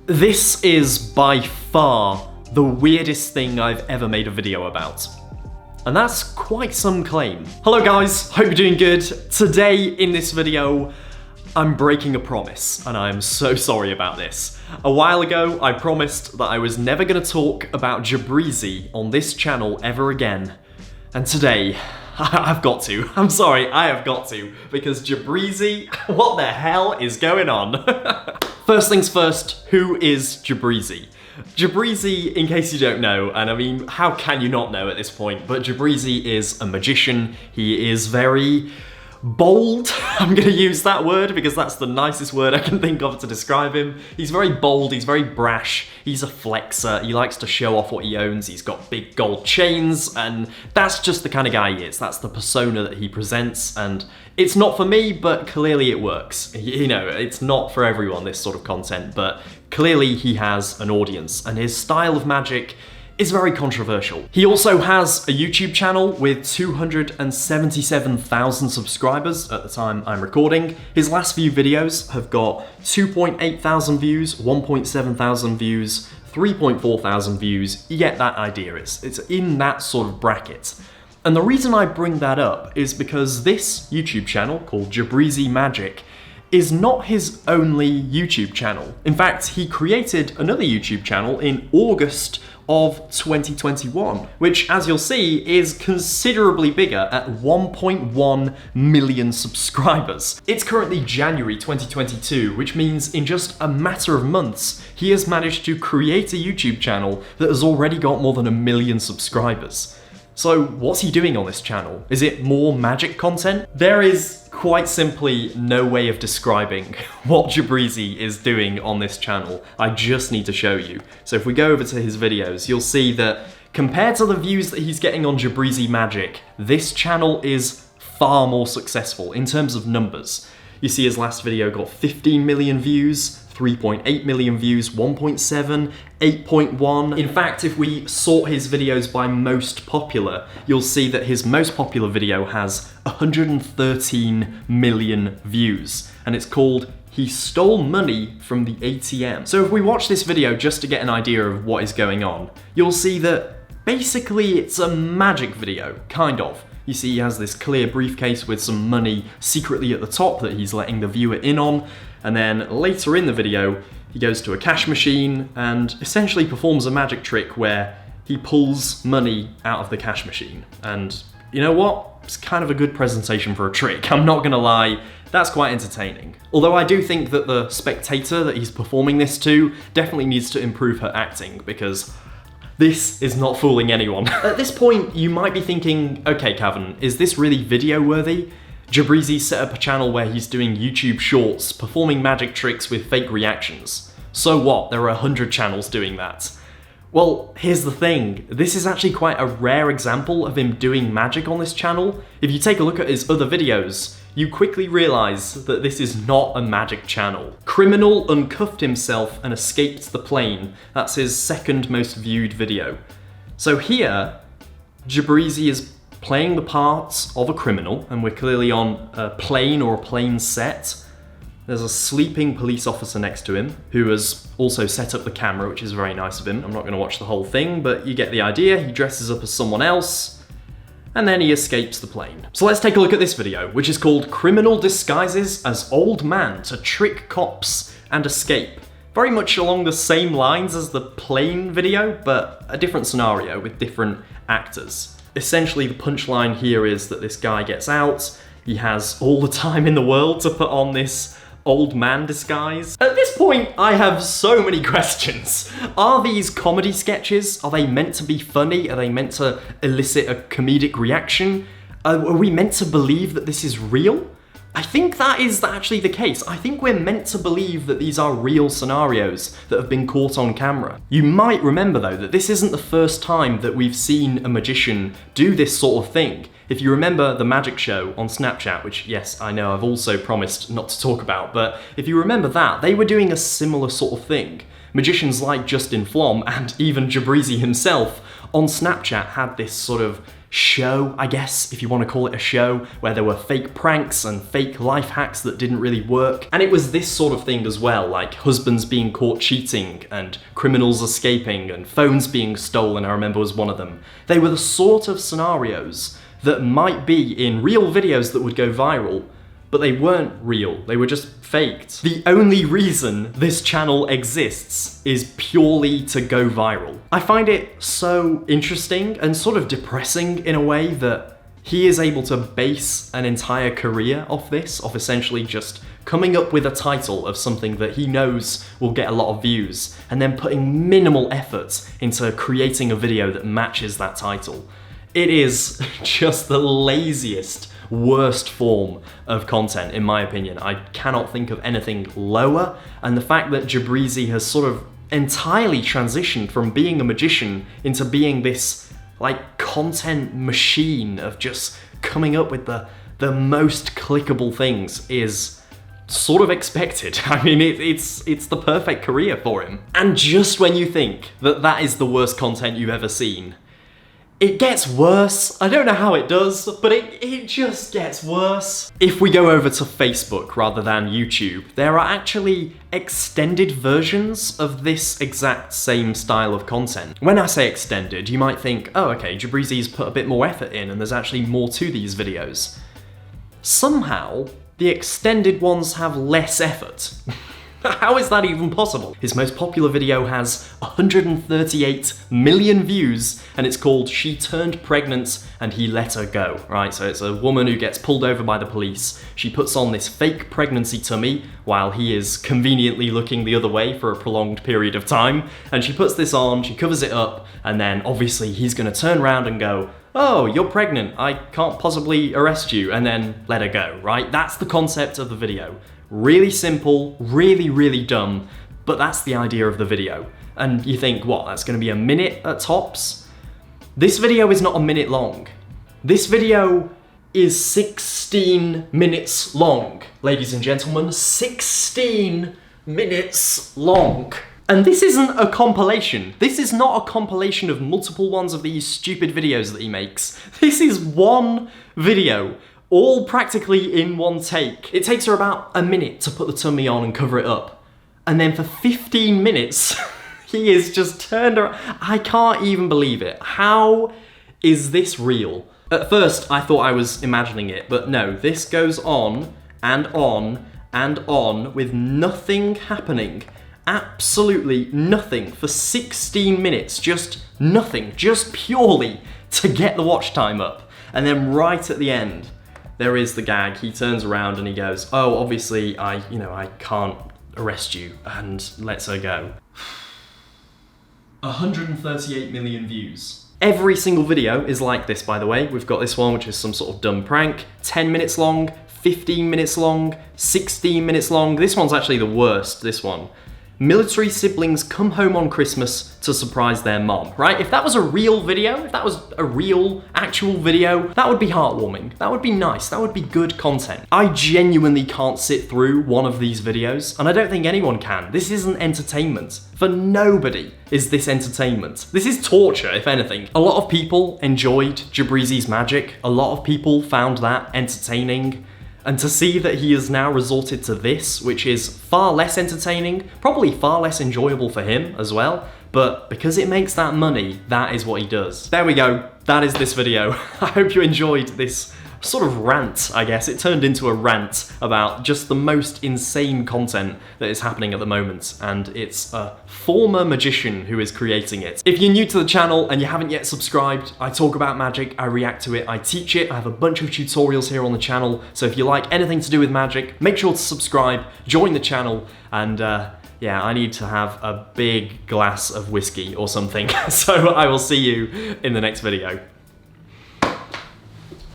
This is by far the weirdest thing I've ever made a video about. And that's quite some claim. Hello guys, hope you're doing good. Today in this video, I'm breaking a promise, and I'm so sorry about this. A while ago, I promised that I was never gonna talk about Jibrizy on this channel ever again. And today, I've got to. I'm sorry, I have got to. Because Jibrizy, what the hell is going on? First things first, who is Jibrizy? Jibrizy, in case you don't know, and I mean, how can you not know at this point, but Jibrizy is a magician. He is very bold. I'm gonna use that word because that's the nicest word I can think of to describe him. He's very bold, he's very brash, he's a flexer, he likes to show off what he owns, he's got big gold chains, and that's just the kind of guy he is. That's the persona that he presents, and it's not for me, but clearly it works. You know, it's not for everyone, this sort of content, but clearly he has an audience, and his style of magic is very controversial. He also has a YouTube channel with 277,000 subscribers at the time I'm recording. His last few videos have got 2.8 thousand views, 1.7 thousand views, 3.4 thousand views. You get that idea, it's in that sort of bracket. And the reason I bring that up is because this YouTube channel, called Jibrizy Magic, is not his only YouTube channel. In fact, he created another YouTube channel in August of 2021, which, as you'll see, is considerably bigger at 1.1 million subscribers. It's currently January 2022, which means in just a matter of months, he has managed to create a YouTube channel that has already got more than 1 million subscribers. So what's he doing on this channel? Is it more magic content? There is quite simply no way of describing what Jibrizy is doing on this channel. I just need to show you. So if we go over to his videos, you'll see that compared to the views that he's getting on Jibrizy Magic, this channel is far more successful in terms of numbers. You see his last video got 15 million views, 3.8 million views, 1.7, 8.1. In fact, if we sort his videos by most popular, you'll see that his most popular video has 113 million views, and it's called "He Stole Money from the ATM." So if we watch this video just to get an idea of what is going on, you'll see that basically it's a magic video, kind of. You see he has this clear briefcase with some money secretly at the top that he's letting the viewer in on, and then later in the video, he goes to a cash machine and essentially performs a magic trick where he pulls money out of the cash machine. And you know what? It's kind of a good presentation for a trick, I'm not gonna lie. That's quite entertaining. Although I do think that the spectator that he's performing this to definitely needs to improve her acting, because this is not fooling anyone. At this point, you might be thinking, okay, Cavan, is this really video worthy? Jibrizy set up a channel where he's doing YouTube shorts, performing magic tricks with fake reactions. So what? There are 100 channels doing that. Well, here's the thing. This is actually quite a rare example of him doing magic on this channel. If you take a look at his other videos, you quickly realize that this is not a magic channel. Criminal uncuffed himself and escaped the plane. That's his second most viewed video. So here, Jibrizy is playing the parts of a criminal, and we're clearly on a plane or a plane set. There's a sleeping police officer next to him who has also set up the camera, which is very nice of him. I'm not going to watch the whole thing, but you get the idea. He dresses up as someone else, and then he escapes the plane. So let's take a look at this video, which is called "Criminal Disguises as Old Man to Trick Cops and Escape." Very much along the same lines as the plane video, but a different scenario with different actors. Essentially, the punchline here is that this guy gets out, he has all the time in the world to put on this old man disguise. At this point, I have so many questions. Are these comedy sketches? Are they meant to be funny? Are they meant to elicit a comedic reaction? Are we meant to believe that this is real? I think that is actually the case. I think we're meant to believe that these are real scenarios that have been caught on camera. You might remember though that this isn't the first time that we've seen a magician do this sort of thing. If you remember the magic show on Snapchat, which yes, I know I've also promised not to talk about, but if you remember that, they were doing a similar sort of thing. Magicians like Justin Flom and even Jibrizy himself on Snapchat had this sort of show, I guess, if you want to call it a show, where there were fake pranks and fake life hacks that didn't really work. And it was this sort of thing as well, like husbands being caught cheating and criminals escaping and phones being stolen, I remember was one of them. They were the sort of scenarios that might be in real videos that would go viral, but they weren't real, they were just faked. The only reason this channel exists is purely to go viral. I find it so interesting and sort of depressing in a way that he is able to base an entire career off this, of essentially just coming up with a title of something that he knows will get a lot of views, and then putting minimal effort into creating a video that matches that title. It is just the laziest, worst form of content, in my opinion. I cannot think of anything lower, and the fact that Jibrizy has sort of entirely transitioned from being a magician into being this, like, content machine of just coming up with the most clickable things is sort of expected. I mean, it's the perfect career for him. And just when you think that that is the worst content you've ever seen, it gets worse. I don't know how it does, but it just gets worse. If we go over to Facebook rather than YouTube, there are actually extended versions of this exact same style of content. When I say extended, you might think, oh, okay, Jibrizy's put a bit more effort in and there's actually more to these videos. Somehow, the extended ones have less effort. How is that even possible? His most popular video has 138 million views, and it's called She Turned Pregnant and He Let Her Go, right? So it's a woman who gets pulled over by the police. She puts on this fake pregnancy tummy while he is conveniently looking the other way for a prolonged period of time. And she puts this on, she covers it up, and then obviously he's gonna turn around and go, oh, you're pregnant, I can't possibly arrest you, and then let her go, right? That's the concept of the video. Really simple, really, really dumb, but that's the idea of the video. And you think, what, that's gonna be a minute at tops? This video is not a minute long. This video is 16 minutes long, ladies and gentlemen. 16 minutes long. And this isn't a compilation. This is not a compilation of multiple ones of these stupid videos that he makes. This is one video, all practically in one take. It takes her about a minute to put the tummy on and cover it up. And then for 15 minutes, he is just turned around. I can't even believe it. How is this real? At first, I thought I was imagining it, but no, this goes on and on and on with nothing happening. Absolutely nothing for 16 minutes, just nothing, just purely to get the watch time up. And then right at the end, there is the gag. He turns around and he goes, oh, obviously I can't arrest you, and lets her go. 138 million views. Every single video is like this, by the way. We've got this one, which is some sort of dumb prank, 10 minutes long, 15 minutes long, 16 minutes long. This one's actually the worst, this one. Military siblings come home on Christmas to surprise their mom, right? If that was a real video, if that was a real, actual video, that would be heartwarming. That would be nice. That would be good content. I genuinely can't sit through one of these videos, and I don't think anyone can. This isn't entertainment. For nobody is this entertainment. This is torture, if anything. A lot of people enjoyed Jibrizy's magic. A lot of people found that entertaining. And to see that he has now resorted to this, which is far less entertaining, probably far less enjoyable for him as well, but because it makes that money, that is what he does. There we go, that is this video. I hope you enjoyed this sort of rant, I guess. It turned into a rant about just the most insane content that is happening at the moment, and it's a former magician who is creating it. If you're new to the channel and you haven't yet subscribed, I talk about magic, I react to it, I teach it, I have a bunch of tutorials here on the channel, so if you like anything to do with magic, make sure to subscribe, join the channel, and yeah, I need to have a big glass of whiskey or something, so I will see you in the next video.